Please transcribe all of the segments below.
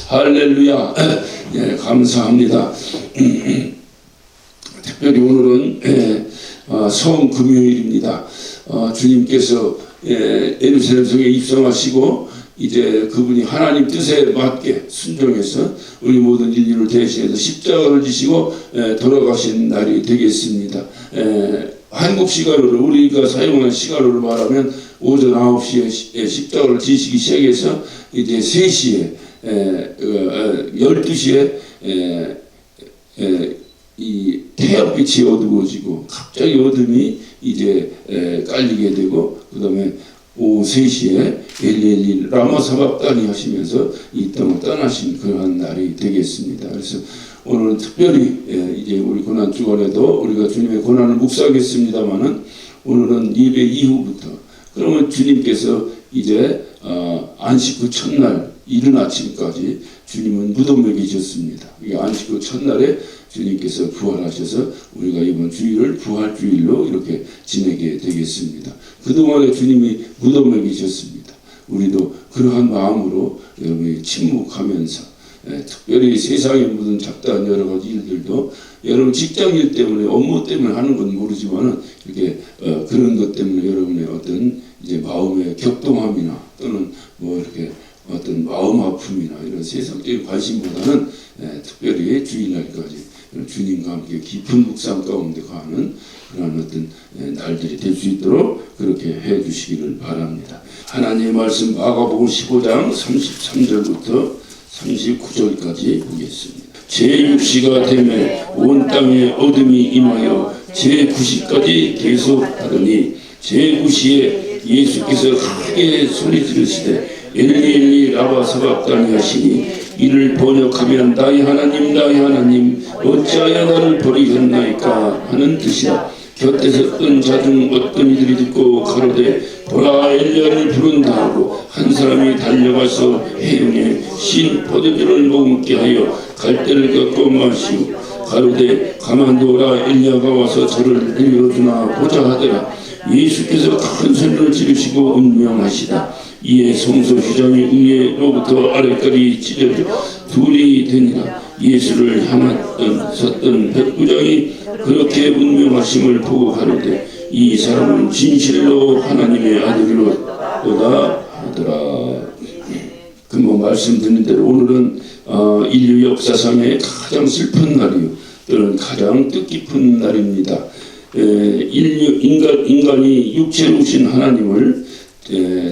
할렐루야. 예, 감사합니다. 특별히 오늘은 성금요일입니다. 주님께서 예루살렘 성에 입성하시고 이제 그분이 하나님 뜻에 맞게 순종해서 우리 모든 인류를 대신해서 십자가를 지시고 돌아가신 날이 되겠습니다. 한국 시간으로 우리가 사용하는 시간으로 말하면 오전 9시에 십자가를 지시기 시작해서 이제 3시에 12시에 이 태양빛이 어두워지고 갑자기 어둠이 이제 깔리게 되고 그 다음에 오후 3시에 엘리엘리 라마 사박다니 하시면서 이 땅을 떠나신 그러한 날이 되겠습니다. 그래서 오늘은 특별히 이제 우리 고난 주간에도 우리가 주님의 고난을 묵상했습니다마는 오늘은 예배 이후부터 그러면 주님께서 이제 안식 후 첫날 이른 아침까지 주님은 무덤에 계셨습니다. 이게 안식 후 첫날에 주님께서 부활하셔서 우리가 이번 주일을 부활주일로 이렇게 지내게 되겠습니다. 그동안에 주님이 무덤에 계셨습니다. 우리도 그러한 마음으로 여러분이 침묵하면서 특별히 세상에 묻은 잡다한 여러 가지 일들도 여러분 직장일 때문에 업무 때문에 하는 건 모르지만은 이렇게 그런 것 때문에 여러분의 어떤 이제 마음의 격동함이나 또는 뭐 이렇게 어떤 마음 아픔이나 이런 세상적인 관심보다는 특별히 주일날까지 주님과 함께 깊은 묵상 가운데 가는 그런 어떤 날들이 될 수 있도록 그렇게 해 주시기를 바랍니다. 하나님의 말씀 마가복음 15장 33절부터 39절까지 보겠습니다. 제6시가 되면 온 땅에 어둠이 임하여 제9시까지 계속하더니 제9시에 예수께서 크게 소리 지르시되 엘리엘리 라마 사박다니 하시니 이를 번역하면 나의 하나님 나의 하나님 어찌하여 나를 버리셨나이까 하는 뜻이라. 곁에서 뜬 자 중 어떤 이들이 듣고 가로되 보라 엘리야를 부른다 하고 한 사람이 달려가서 해용에 신 포도주를 머금게 하여 갈대를 꺾어 마시고 가로되 가만두어라 엘리야가 와서 저를 들려주나 보자 하더라. 예수께서 큰 소리를 지르시고 운명하시다. 이에 성소 휘장이 위에로부터 아래까지 찢어져 둘이 되니라. 예수를 향하던 섰던 백부장이 그렇게 운명하심을 보고 가로되 이 사람은 진실로 하나님의 아들이로다 하더라. 금방 말씀드린 대로 오늘은 인류 역사상의 가장 슬픈 날이요 또는 가장 뜻깊은 날입니다. 인간이 육체로 오신 하나님을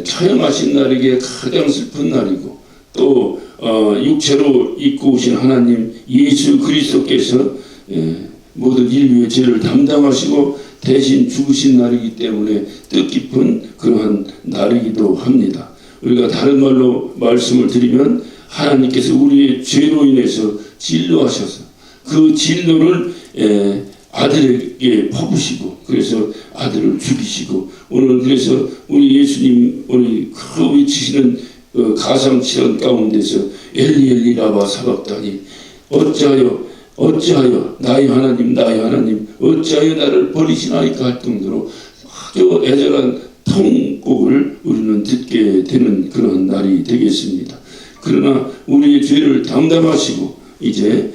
처형하신 날이기에 가장 슬픈 날이고 또 육체로 입고 오신 하나님 예수 그리스도께서 모든 인류의 죄를 담당하시고 대신 죽으신 날이기 때문에 뜻깊은 그러한 날이기도 합니다. 우리가 다른 말로 말씀을 드리면 하나님께서 우리의 죄로 인해서 진노하셔서 그 진노를 아들에게 퍼부시고 그래서 아들을 죽이시고 오늘 그래서 우리 예수님 우리 그 외치시는 가상치연 가운데서 엘리엘리 라마 사박다니 어찌하여 나의 하나님 나의 하나님 어찌하여 나를 버리시나이까 할 정도로 아주 애절한 통곡을 우리는 듣게 되는 그런 날이 되겠습니다. 그러나 우리의 죄를 담당하시고 이제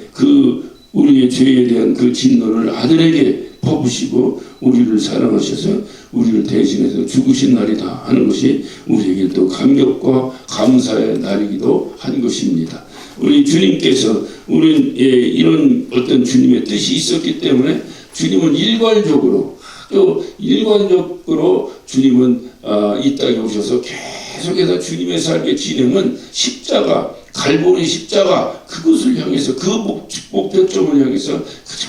우리의 죄에 대한 그 진노를 아들에게 퍼부시고 우리를 사랑하셔서 우리를 대신해서 죽으신 날이다 하는 것이 우리에게 또 감격과 감사의 날이기도 한 것입니다. 우리 주님께서 우리는 이런 어떤 주님의 뜻이 있었기 때문에 주님은 일괄적으로 주님은 이 땅에 오셔서 계속해서 주님의 삶의 진행은 십자가 갈보리 십자가 그것을 향해서 그 목표점을 향해서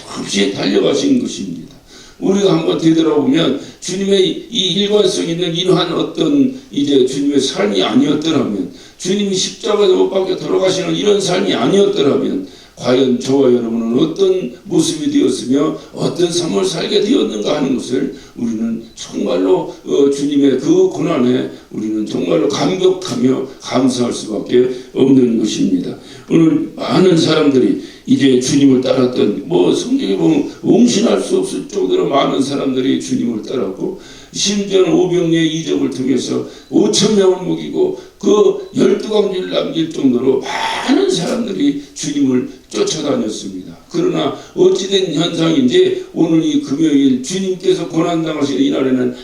끝없이 달려가신 것입니다. 우리가 한번 되돌아보면 주님의 이 일관성 있는 이러한 어떤 이제 주님의 삶이 아니었더라면 주님이 십자가에서 못 박혀 돌아가시는 이런 삶이 아니었더라면 과연 저와 여러분은 어떤 모습이 되었으며 어떤 삶을 살게 되었는가 하는 것을 우리는 정말로 주님의 그 고난에 우리는 정말로 감격하며 감사할 수밖에 없는 것입니다. 오늘 많은 사람들이 이제 주님을 따랐던 뭐 성경에 보면 옹신할 수 없을 정도로 많은 사람들이 주님을 따랐고 심지어는 오병리의 이적을 통해서 5천 명을 먹이고 그 12광주를 남길 정도로 많은 사람들이 주님을 쫓아다녔습니다. 그러나 어찌된 현상인지 오늘 이 금요일 주님께서 고난당하시는 이날에는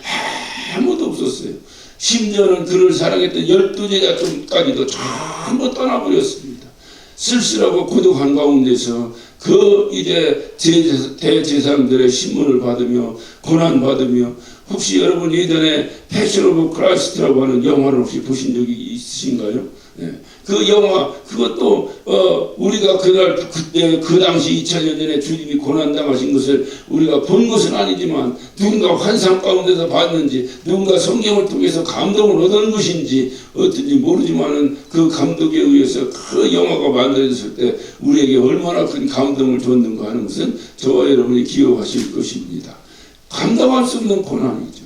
아무도 없었어요. 심지어는 그를 사랑했던 12제자까지도 전부 떠나버렸습니다. 쓸쓸하고 고독한 가운데서 그 이제 대제사장들의 신문을 받으며 고난받으며 혹시 여러분 예전에 패션 오브 크라이스트라고 하는 영화를 혹시 보신 적이 있으신가요? 네. 그 영화 그것도 우리가 그때 그 당시 2000년 전에 주님이 고난당하신 것을 우리가 본 것은 아니지만 누군가 환상 가운데서 봤는지 누군가 성경을 통해서 감동을 얻은 것인지 어떤지 모르지만은 그 감독에 의해서 그 영화가 만들어졌을 때 우리에게 얼마나 큰 감동을 줬는가 하는 것은 저와 여러분이 기억하실 것입니다. 감당할 수 없는 고난이죠.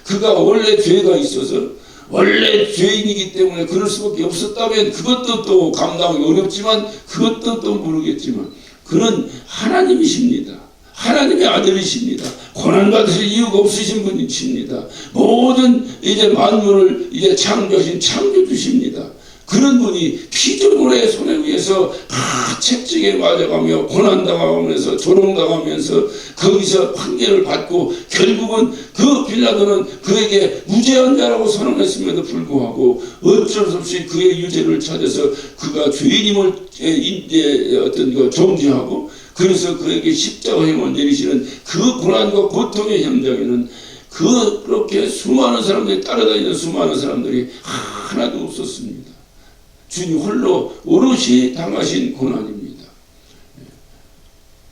그가 원래 죄가 있어서 원래 죄인이기 때문에 그럴 수밖에 없었다면 그것도 또 감당하기 어렵지만 그것도 또 모르겠지만 그는 하나님이십니다. 하나님의 아들이십니다. 고난받으실 이유가 없으신 분이십니다. 모든 이제 만물을 이제 창조하신 창조주십니다. 그런 분이 피조물의 손에 의해서 채찍에 맞아가며 고난당하면서 조롱당하면서 거기서 판결을 받고 결국은 그 빌라도는 그에게 무죄한 자라고 선언했음에도 불구하고 어쩔 수 없이 그의 유죄를 찾아서 그가 죄인임을 이제 어떤 거 정지하고 그래서 그에게 십자가형을 내리시는 그 고난과 고통의 현장에는 그렇게 수많은 사람들이 따라다니는 수많은 사람들이 하나도 없었습니다. 주님 홀로 오롯이 당하신 고난입니다.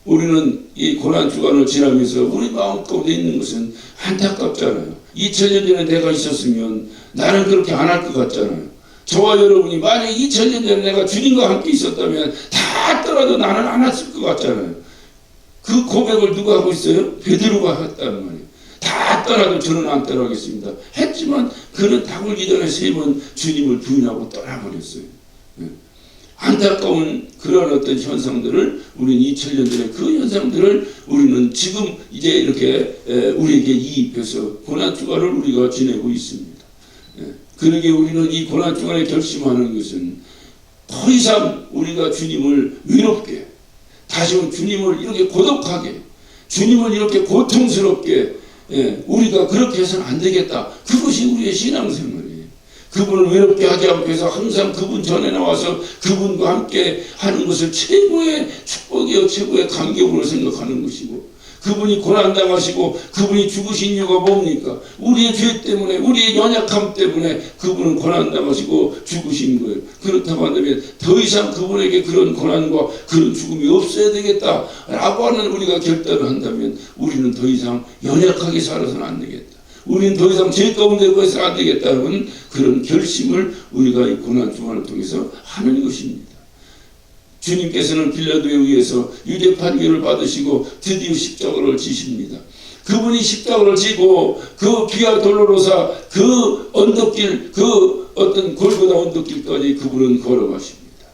우리는 이 고난 주간을 지나면서 우리 마음 가운데 있는 것은 안타깝잖아요. 2000년 전에 내가 있었으면 나는 그렇게 안 할 것 같잖아요. 저와 여러분이 만약 2000년 전에 내가 주님과 함께 있었다면 다 떠나도 나는 안 했을 것 같잖아요. 그 고백을 누가 하고 있어요? 베드로가 했단 말이에요. 다 떠나도 저는 안 떠나겠습니다. 했지만 그는 다 굴기 전에 3번 주님을 부인하고 떠나버렸어요. 안타까운 그런 어떤 현상들을 우리는 2000년 전에 그 현상들을 우리는 지금 이제 이렇게 우리에게 이입해서 고난주간을 우리가 지내고 있습니다. 그러기에 우리는 이 고난주간에 결심하는 것은 더 이상 우리가 주님을 외롭게 다시 한번 주님을 이렇게 고독하게 주님을 이렇게 고통스럽게 우리가 그렇게 해서는 안 되겠다. 그것이 우리의 신앙생활이에요. 그분을 외롭게 하지 않고 해서 항상 그분 전에 나와서 그분과 함께 하는 것을 최고의 축복이요 최고의 감격으로 생각하는 것이고 그분이 고난당하시고 그분이 죽으신 이유가 뭡니까? 우리의 죄 때문에 우리의 연약함 때문에 그분은 고난당하시고 죽으신 거예요. 그렇다고 한다면 더 이상 그분에게 그런 고난과 그런 죽음이 없어야 되겠다라고 하는 우리가 결단을 한다면 우리는 더 이상 연약하게 살아서는 안 되겠다. 우리는 더 이상 죄 가운데 거해서는 안 되겠다는 그런 결심을 우리가 이 고난 주간을 통해서 하는 것입니다. 주님께서는 빌라도에 의해서 유죄 판결을 받으시고 드디어 십자가를 지십니다. 그분이 십자가를 지고 그 비아 돌로로사 그 언덕길 그 어떤 골고다 언덕길까지 그분은 걸어가십니다.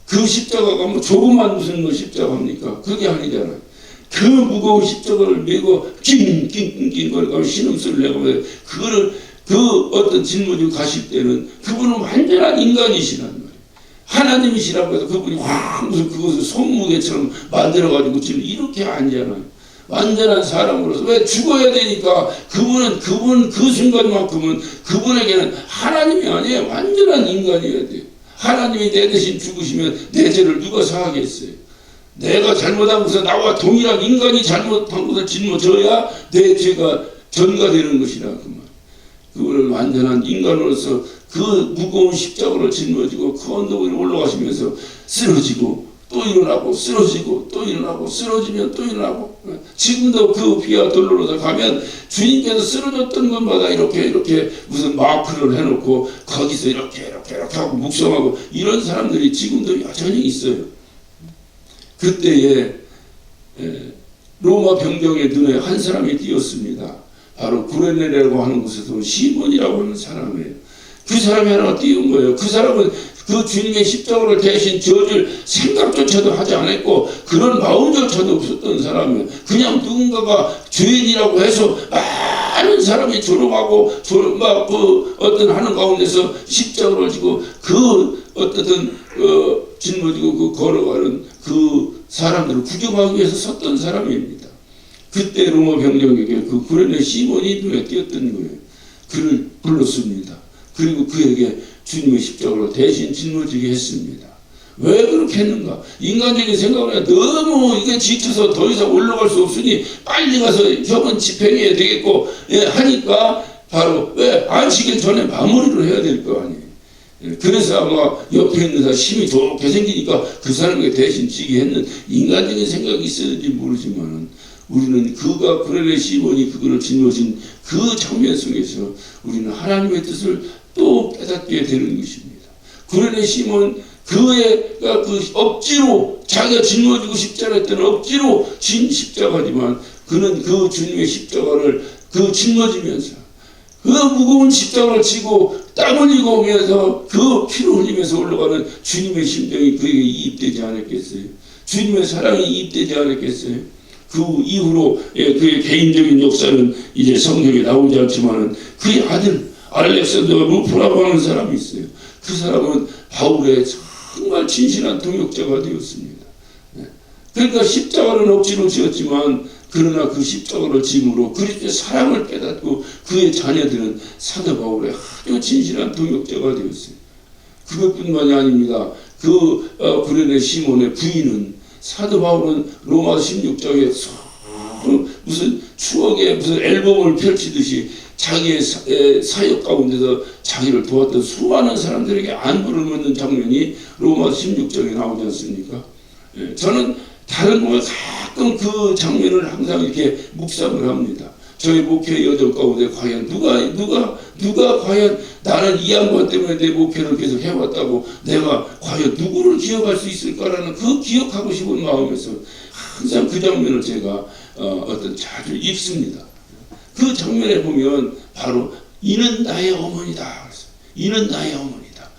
그 십자가가 뭐 조그만 무슨 뭐 십자가입니까? 그게 아니잖아요. 그 무거운 십자가를 메고 낑낑낑낑 거리고 신음소리를 내고 그거를 그 어떤 짊어지고 가실 때는 그분은 완전한 인간이시란 말이에요. 하나님이시라고 해서 그분이 무슨 그것을 손무게처럼 만들어가지고 지금 이렇게 아니잖아요. 완전한 사람으로서 왜 죽어야 되니까 그분은 그 순간만큼은 그분에게는 하나님이 아니에요. 완전한 인간이어야 돼요. 하나님이 내 대신 죽으시면 내 죄를 누가 사하겠어요? 내가 잘못한 것은 나와 동일한 인간이 잘못한 것을 짊어져야 내 죄가 전가되는 것이라 그 말. 그거를 완전한 인간으로서 그 무거운 십자가를 짊어지고 그 언덕 위로 올라가시면서 쓰러지고 또 일어나고 쓰러지고 또 일어나고 쓰러지면 또 일어나고 지금도 그 비아 돌로로서 가면 주님께서 쓰러졌던 곳마다 이렇게 무슨 마크를 해놓고 거기서 이렇게 하고 묵상하고 이런 사람들이 지금도 여전히 있어요. 그때에 로마 병정의 눈에 한 사람이 띄었습니다. 바로 구레네라고 하는 곳에서 시몬이라고 하는 사람이에요. 그 사람이 하나 띄운 거예요. 그 사람은 그 주님의 십자가를 대신 져줄 생각조차도 하지 않았고 그런 마음조차도 없었던 사람이에요. 그냥 누군가가 죄인이라고 해서 많은 사람이 조롱하고 어떤 하는 가운데서 십자가를 지고 그 어떤 짊어지고 그 걸어가는 그 사람들을 구경하기 위해서 섰던 사람입니다. 그때 로마 병력에게 그 구레네 시몬이 눈에 띄었던 거예요. 그를 불렀습니다. 그리고 그에게 주님의 십자가를 대신 짊어지게 했습니다. 왜 그렇게 했는가? 인간적인 생각을 너무 이게 지쳐서 더 이상 올라갈 수 없으니 빨리 가서 형은 집행해야 되겠고 하니까 바로 왜 안식일 전에 마무리를 해야 될 거 아니에요. 그래서 아마 옆에 있는 사람 힘이 좋게 생기니까 그 사람에게 대신 지게 했는 인간적인 생각이 있었는지 모르지만 우리는 그가 구레네 시몬이 그거를 짊어진 그 장면 속에서 우리는 하나님의 뜻을 또 깨닫게 되는 것입니다. 구레네 시몬 그가 그 억지로 자기가 짊어지고 십자가 했던 억지로 진 십자가지만 그는 그 주님의 십자가를 그 짊어지면서 그 무거운 십자가를 지고 땀 흘리고 오면서 그 피를 흘리면서 올라가는 주님의 심정이 그에게 이입되지 않았겠어요? 주님의 사랑이 이입되지 않았겠어요? 그 이후로 그의 개인적인 역사는 이제 성경에 나오지 않지만 그의 아들 알렉산더 루프라고 하는 사람이 있어요. 그 사람은 바울의 정말 진실한 동역자가 되었습니다. 그러니까 십자가는 억지로 지었지만 그러나 그 십자가를 짐으로 그리스도의 사랑을 깨닫고 그의 자녀들은 사도 바울의 아주 진실한 동역자가 되었어요. 그것뿐만이 아닙니다. 그 구레네 시몬의 부인은 사도 바울은 로마 16장에 무슨 추억의 무슨 앨범을 펼치듯이 자기의 사역 가운데서 자기를 도왔던 수많은 사람들에게 안부를 묻는 장면이 로마 16장에 나오지 않습니까? 저는 다른 부분 가끔 그 장면을 항상 이렇게 묵상을 합니다. 저희 목회 여정 가운데 과연 누가 과연 나는 이 양반 때문에 내 목회를 계속 해왔다고 내가 과연 누구를 기억할 수 있을까라는 그 기억하고 싶은 마음에서 항상 그 장면을 제가 자주 읽습니다. 그 장면에 보면 바로 이는 나의 어머니다. 이는 나의 어머니다.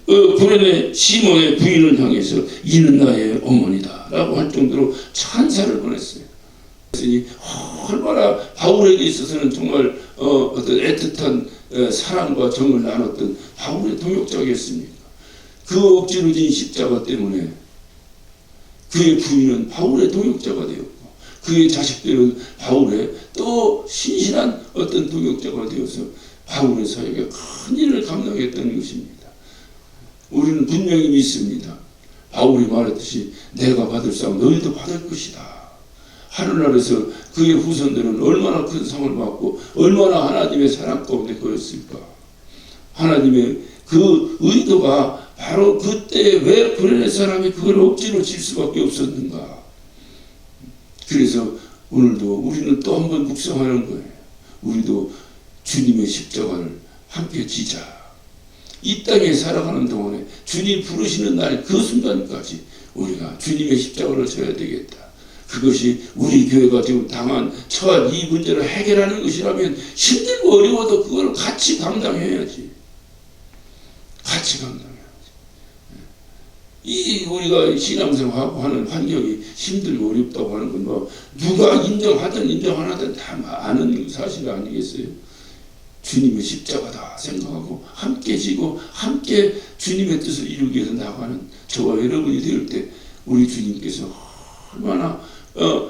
구레네 시몬의 부인을 향해서 이는 나의 어머니다 라고 할 정도로 찬사를 보냈어요. 얼마나 바울에게 있어서는 정말 어떤 애틋한 사랑과 정을 나눴던 바울의 동역자겠습니까? 그 억지로 진 십자가 때문에 그의 부인은 바울의 동역자가 되었고 그의 자식들은 바울의 또 신실한 어떤 동역자가 되어서 바울의 사역에 큰 일을 감당했던 것입니다. 우리는 분명히 믿습니다. 바울이 말했듯이 내가 받을 상 너희도 받을 것이다. 하늘나라에서 그의 후손들은 얼마나 큰 상을 받고 얼마나 하나님의 사랑 가운데 거였을까. 하나님의 그 의도가 바로 그때 왜 구레네 사람이 그걸 억지로 질 수밖에 없었는가. 그래서 오늘도 우리는 또 한 번 묵상하는 거예요. 우리도 주님의 십자가를 함께 지자. 이 땅에 살아가는 동안에 주님 부르시는 날 그 순간까지 우리가 주님의 십자가를 져야 되겠다. 그것이 우리 교회가 지금 처한 이 문제를 해결하는 것이라면 힘들고 어려워도 그걸 같이 감당해야지. 같이 감당해야지. 우리가 신앙생활하고 하는 환경이 힘들고 어렵다고 하는 건 뭐 누가 인정하든 인정 안 하든 다 아는 사실 아니겠어요? 주님의 십자가다 생각하고 함께 지고 함께 주님의 뜻을 이루기 위해서 나가는 저와 여러분이 될 때 우리 주님께서 얼마나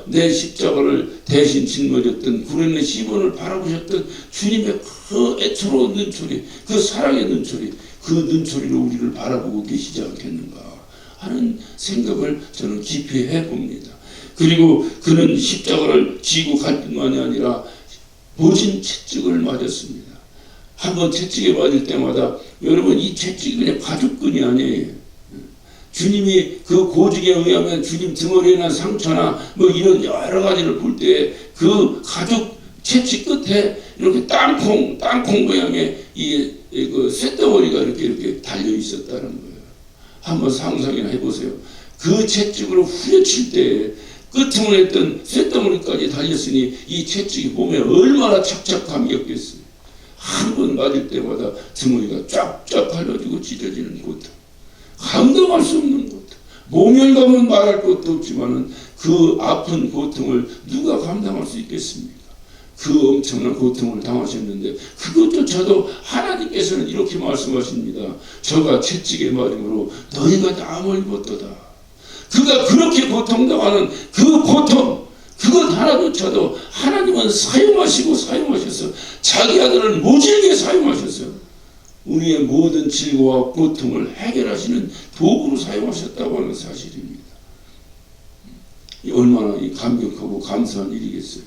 내 십자가를 대신 짊어졌던 구레네 시몬을 바라보셨던 주님의 그 애처로운 눈초리, 그 사랑의 눈초리, 그 눈초리로 우리를 바라보고 계시지 않겠는가 하는 생각을 저는 깊이 해봅니다. 그리고 그는 십자가를 지고 갈 뿐만이 아니라 모진 채찍을 맞았습니다. 한번 채찍에 맞을 때마다 여러분 이 채찍이 그냥 가죽끈이 아니에요. 주님이 그 고직에 의하면 주님 등허리에 난 상처나 뭐 이런 여러 가지를 볼 때 그 가죽 채찍 끝에 이렇게 땅콩 모양의 그 쇳덩어리가 이렇게 달려 있었다는 거예요. 한번 상상이나 해보세요. 그 채찍으로 후려칠 때 끄트머리 했던 쇳덩어리까지 달렸으니 이 채찍이 몸에 얼마나 착착 감겼겠어요. 한 번 맞을 때마다 등어리가 쫙쫙 갈라지고 찢어지는 고통, 감당할 수 없는 고통, 모멸감은 말할 것도 없지만은 그 아픈 고통을 누가 감당할 수 있겠습니까? 그 엄청난 고통을 당하셨는데 그것조차도 하나님께서는 이렇게 말씀하십니다. 저가 채찍의 마름으로 너희가 남을 입었도다. 그가 그렇게 고통당하는 그 고통, 그것 하나조차도 하나님은 사용하셔서 자기 아들을 모질게 사용하셔서 우리의 모든 질고와 고통을 해결하시는 도구로 사용하셨다고 하는 사실입니다. 얼마나 감격하고 감사한 일이겠어요.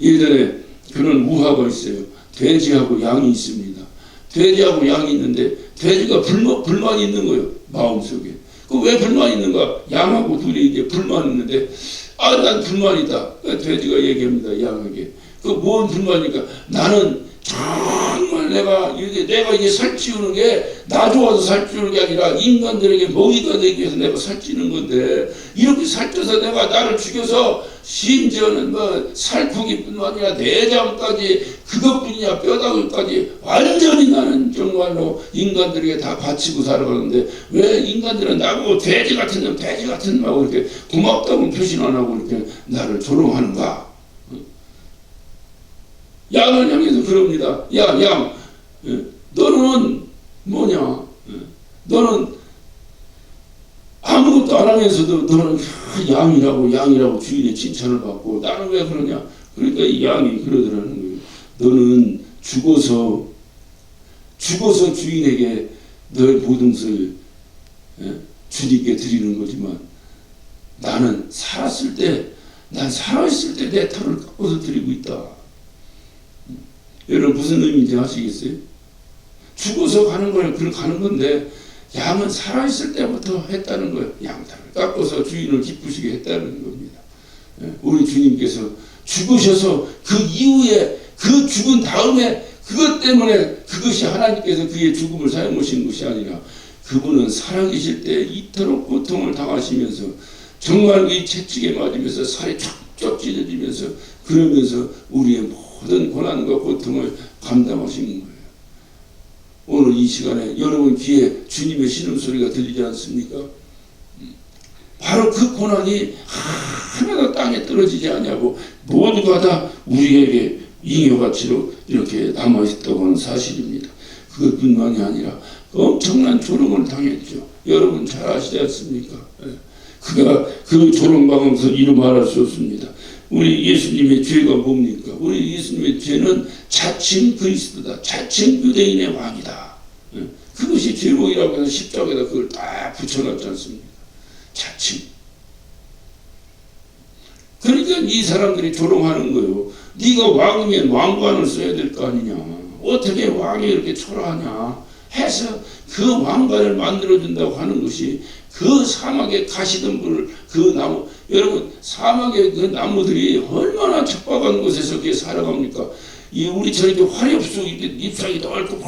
예전에 그런 우화가 있어요. 돼지하고 양이 있습니다. 돼지하고 양이 있는데 돼지가 불만이 있는 거예요. 마음속에. 그 왜 불만이 있는가? 양하고 둘이 이제 불만이 있는데 난 불만이다. 돼지가 얘기합니다. 양에게. 그 뭔 불만이니까 나는 정말 내가 이게 살찌우는 게 나 좋아서 살찌우는 게 아니라 인간들에게 먹이가 되기 위해서 내가 살찌는 건데 이렇게 살쪄서 내가 나를 죽여서 심지어는 뭐 살코기뿐만 아니라 내장까지 그것뿐이냐 뼈다귀까지 완전히 나는 정말로 인간들에게 다 바치고 살아가는데 왜 인간들은 나보고 돼지 같은 놈 하고 이렇게 고맙다고 표시는 안 하고 이렇게 나를 조롱하는가? 양을 향해서 그럽니다. 야, 양, 너는 뭐냐? 너는 아무것도 안 하면서도 너는 양이라고 주인의 칭찬을 받고 나는 왜 그러냐? 그러니까 이 양이 그러더라는 거예요. 너는 죽어서 주인에게 너의 모든 것을 주님께 드리는 거지만 나는 살아있을 때 내 털을 깎아서 드리고 있다. 여러분 무슨 의미인지 아시겠어요? 죽어서 가는 거는 그런 가는 건데 양은 살아있을 때부터 했다는 거예요. 양털을 깎아서 주인을 기쁘시게 했다는 겁니다. 우리 주님께서 죽으셔서 그 이후에 그 죽은 다음에 그것 때문에 그것이 하나님께서 그의 죽음을 사용하신 것이 아니라 그분은 살아계실 때 이토록 고통을 당하시면서 정말 이 채찍에 맞으면서 살이 쫙쫙 찢어지면서 그러면서 우리의 모든 고난과 고통을 감당하신 거예요. 오늘 이 시간에 여러분 귀에 주님의 신음소리가 들리지 않습니까? 바로 그 고난이 하나도 땅에 떨어지지 않냐고 모두가 다 우리에게 잉여가치로 이렇게 남아있다고 하는 사실입니다. 그것뿐만이 아니라 엄청난 조롱을 당했죠. 여러분 잘 아시지 않습니까? 그가 그 조롱당하면서 이루 말할 수 없습니다. 우리 예수님의 죄가 뭡니까? 우리 예수님의 죄는 자칭 그리스도다. 자칭 유대인의 왕이다. 그것이 죄목이라고 해서 십자가에다 그걸 딱 붙여놨지 않습니까? 자칭. 그러니까 이 사람들이 조롱하는 거예요. 네가 왕이면 왕관을 써야 될 거 아니냐. 어떻게 왕이 이렇게 초라하냐 해서 그 왕관을 만들어준다고 하는 것이 그 사막에 가시던 분을 그 나무, 여러분 사막의 그 나무들이 얼마나 척박한 곳에서 그게 살아갑니까? 이 우리처럼 이렇게 화렵 속 이렇게 잎사귀 넓고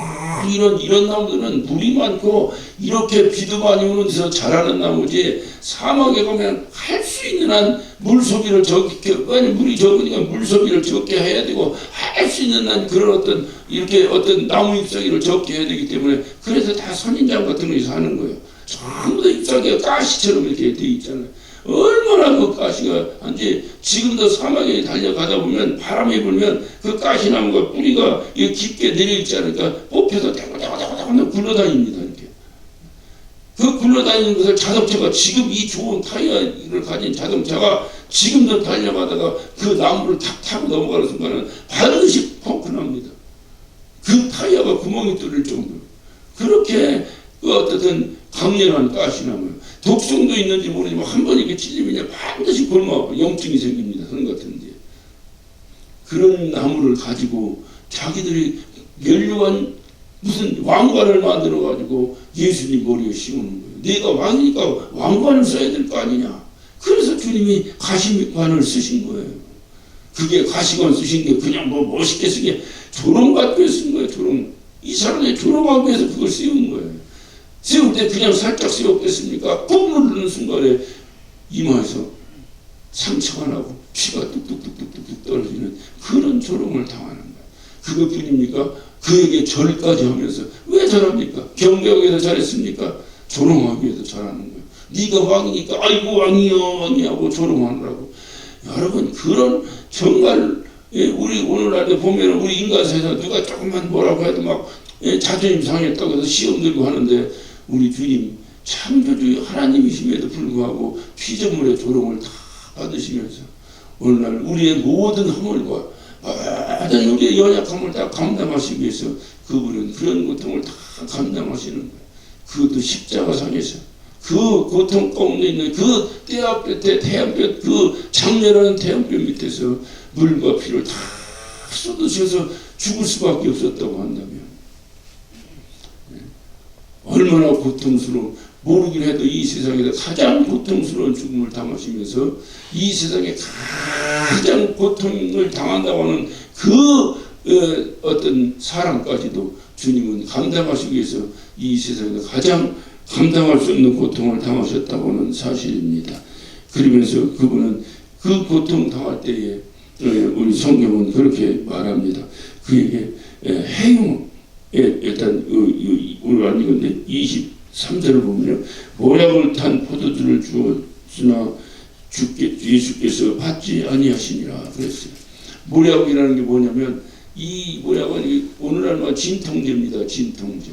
이런 나무들은 물이 많고 이렇게 비도 많이 오는 데서 자라는 나무지 사막에 가면 할 수 있는 한 물소비를 적게 아니 물이 적으니까 물소비를 적게 해야 되고 할 수 있는 한 그런 어떤 나무 잎사귀를 적게 해야 되기 때문에 그래서 다 선인장 같은 것이 사는 거예요. 전부 다 잎사귀가 가시처럼 이렇게 돼 있잖아요. 얼마나 그 가시가 한지 지금도 사막에 달려가다 보면 바람이 불면 그 가시나무가 뿌리가 깊게 내려있지 않으니까 뽑혀서 대고대고 굴러다닙니다. 이렇게. 그 굴러다니는 것을 자동차가 지금 이 좋은 타이어를 가진 자동차가 지금도 달려가다가 그 나무를 탁 타고 넘어가는 순간은 반드시 펑크납니다. 그 타이어가 구멍이 뚫릴 정도로. 그렇게 그 어쨌든 강렬한 가시나무 독성도 있는지 모르지만 한 번 이렇게 찔리면 반드시 굶어 염증이 생깁니다. 그런 것 같은데 그런 나무를 가지고 자기들이 멸류관 무슨 왕관을 만들어 가지고 예수님 머리에 씌우는 거예요. 네가 왕이니까 왕관을 써야 될 거 아니냐. 그래서 주님이 가시관을 쓰신 거예요. 그게 가시관 쓰신 게 그냥 뭐 멋있게 쓴 게 조롱받기 위해 쓴 거예요. 조롱. 이 사람들이 조롱하기 위해서 그걸 씌운 거예요. 세울 때 그냥 살짝 세웠겠습니까? 꾹 누르는 순간에 이마에서 상처가 나고 피가 뚝뚝뚝뚝뚝 떨어지는 그런 조롱을 당하는 거예요. 그것뿐입니까? 그에게 절까지 하면서 왜 절합니까? 경배하기 위해서 잘했습니까? 조롱하기 위해서 잘하는 거예요. 네가 왕이니까 아이고 왕이야 왕이하고 조롱하느라고. 여러분 그런 정말 우리 오늘날에 보면 우리 인간사에서 누가 조금만 뭐라고 해도 막 자존심 상했다고 해서 시험 들고 하는데 우리 주님 창조주 하나님이심에도 불구하고 피조물의 조롱을 다 받으시면서 오늘날 우리의 모든 허물과 모든 우리의 연약함을 다 감당하시기 위해서 그분은 그런 고통을 다 감당하시는 거예요. 그것도 십자가상에서 그 고통 가운데 있는 그 태양볕 그 장렬한 태양볕 밑에서 물과 피를 다 쏟으셔서 죽을 수밖에 없었다고 한다면 얼마나 고통스러운 모르긴 해도 이 세상에서 가장 고통스러운 죽음을 당하시면서 이 세상에 가장 고통을 당한다고 하는 그 어떤 사람까지도 주님은 감당하시기 위해서 이 세상에서 가장 감당할 수 없는 고통을 당하셨다고 하는 사실입니다. 그러면서 그분은 그 고통 당할 때에 우리 성경은 그렇게 말합니다. 그에게 해용 일단 오늘 알는 건데 23절을 보면요. 모략을 탄 포도주를 주었으나 예수께서 받지 아니하시니라 그랬어요. 모략이라는 게 뭐냐면 이 모략은 오늘날 진통제입니다. 진통제.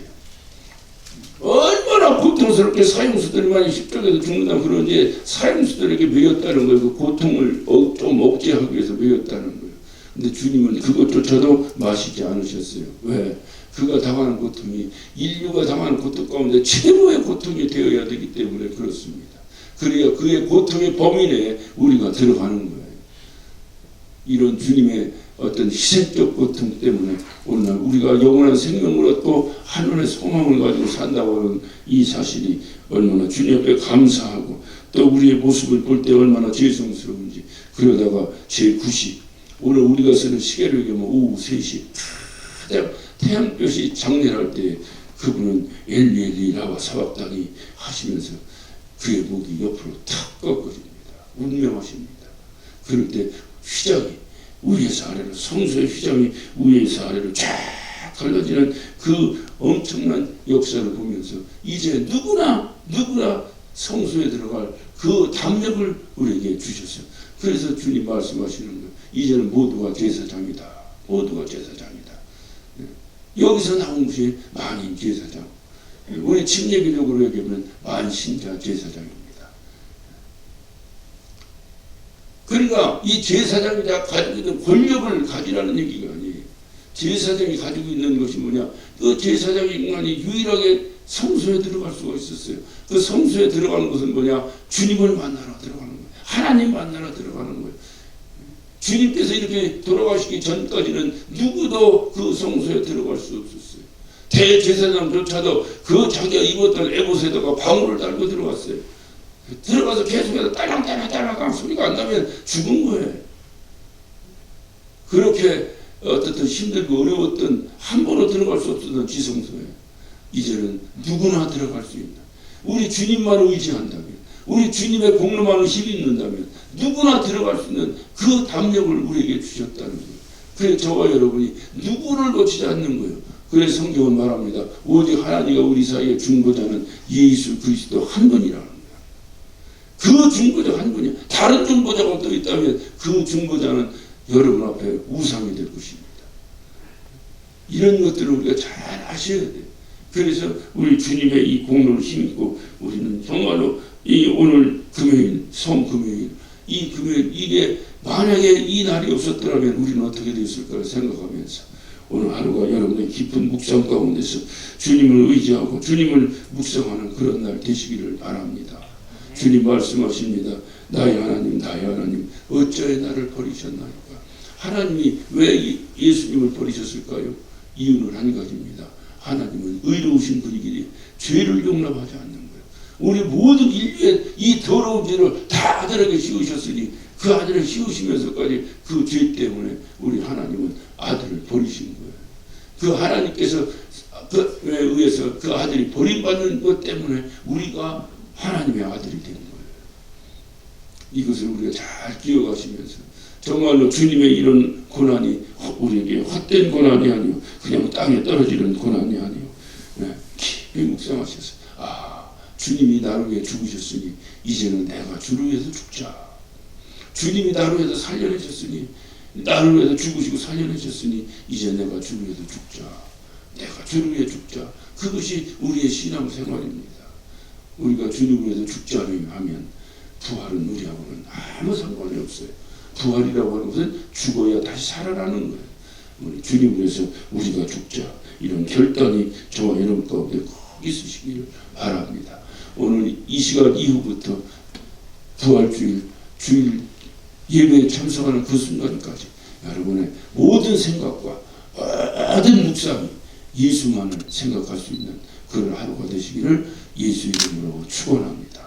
얼마나 고통스럽게 사형수들이 많이 십자가에서 죽는다 그러는지 사형수들에게 매였다는 거예요. 그 고통을 좀 억제하기 위해서 매였다는 거예요. 근데 주님은 그것조차도 마시지 않으셨어요. 왜? 그가 당하는 고통이 인류가 당하는 고통 가운데 최고의 고통이 되어야 되기 때문에 그렇습니다. 그래야 그의 고통의 범위 내에 우리가 들어가는 거예요. 이런 주님의 어떤 희생적 고통 때문에 오늘 우리가 영원한 생명을 얻고 하늘의 소망을 가지고 산다고 하는 이 사실이 얼마나 주님 앞에 감사하고 또 우리의 모습을 볼 때 얼마나 죄송스러운지. 그러다가 제9시 오늘 우리가 쓰는 시계를 얘기하면 오후 3시 가장 태양볕이 장렬할 때 그분은 엘리 라와 사박다니 하시면서 그의 목이 옆으로 탁 꺾어집니다. 운명하십니다. 그럴 때 휘장이 위에서 아래로 성소의 휘장이 위에서 아래로 쫙 갈라지는 그 엄청난 역사를 보면서 이제 누구나 성소에 들어갈 그 담력을 우리에게 주셨어요. 그래서 주님 말씀하시는 거예요. 이제는 모두가 제사장이다. 모두가 제사장이다. 여기서 나온 것이 만인 제사장. 우리 침례교적으로 얘기하면 만신자 제사장입니다. 그러니까 이 제사장이 다 가지고 있는 권력을 가지라는 얘기가 아니에요. 제사장이 가지고 있는 것이 뭐냐? 그 제사장이 인간이 유일하게 성소에 들어갈 수가 있었어요. 그 성소에 들어가는 것은 뭐냐? 주님을 만나러 들어가는 거예요. 하나님 만나러 들어가는 거예요. 주님께서 이렇게 돌아가시기 전까지는 누구도 그 성소에 들어갈 수 없었어요. 대제사장조차도 그 자기가 입었던 에봇에다가 방울을 달고 들어갔어요. 들어가서 계속해서 딸랑딸랑 소리가 안 나면 죽은 거예요. 그렇게 어떻든 힘들고 어려웠던 함부로 들어갈 수 없었던 지성소에 이제는 누구나 들어갈 수 있는, 우리 주님만 의지한다면, 우리 주님의 공로만 힘이 있는다면 누구나 들어갈 수 있는 그 담력을 우리에게 주셨다는 거예요. 그래서 저와 여러분이 누구를 놓치지 않는 거예요. 그래서 성경은 말합니다. 오직 하나님과 우리 사이의 중보자는 예수 그리스도 한 분이라는 거예요. 그 중보자 한 분이에요. 다른 중보자가 또 있다면 그 중보자는 여러분 앞에 우상이 될 것입니다. 이런 것들을 우리가 잘 아셔야 돼요. 그래서 우리 주님의 이 공로를 힘입고 우리는 정말로 이 오늘 금요일, 성금요일, 이 금요일, 이게 만약에 이 날이 없었더라면 우리는 어떻게 됐을까 생각하면서 오늘 하루가 여러분의 깊은 묵상 가운데서 주님을 의지하고 주님을 묵상하는 그런 날 되시기를 바랍니다. 주님 말씀하십니다. 나의 하나님, 나의 하나님, 어찌하여 나를 버리셨나이까? 하나님이 왜 예수님을 버리셨을까요? 이유는 한 가지입니다. 하나님은 의로우신 분이기에 죄를 용납하지 않는 거예요. 우리 모든 인류의 이 더러운 죄를 다 아들에게 씌우셨으니 그 아들을 씌우시면서까지 그 죄 때문에 우리 하나님은 아들을 버리신 거예요. 그 하나님께서 그에 의해서 그 아들이 버림받는 것 때문에 우리가 하나님의 아들이 된 거예요. 이것을 우리가 잘 기억하시면서 정말로 주님의 이런 고난이 우리에게 헛된 고난이 아니요 그냥 땅에 떨어지는 고난이 아니요 깊이 묵상하셔서 주님이 나를 위해 죽으셨으니 이제는 내가 주를 위해서 죽자. 주님이 나를 위해서 살려내셨으니 나를 위해서 죽으시고 살려내셨으니 이제 내가 주를 위해서 죽자. 내가 주를 위해 죽자. 그것이 우리의 신앙생활입니다. 우리가 주님을 위해서 죽자를 하면 부활은 우리하고는 아무 상관이 없어요. 부활이라고 하는 것은 죽어야 다시 살아나는 거예요. 우리 주님을 위해서 우리가 죽자. 이런 결단이 저와 여러분 가운데 꼭 있으시기를 바랍니다. 오늘 이 시간 이후부터 부활주일 주일 예배에 참석하는 그 순간까지 여러분의 모든 생각과 모든 묵상이 예수만을 생각할 수 있는 그런 하루가 되시기를 예수 이름으로 축원합니다.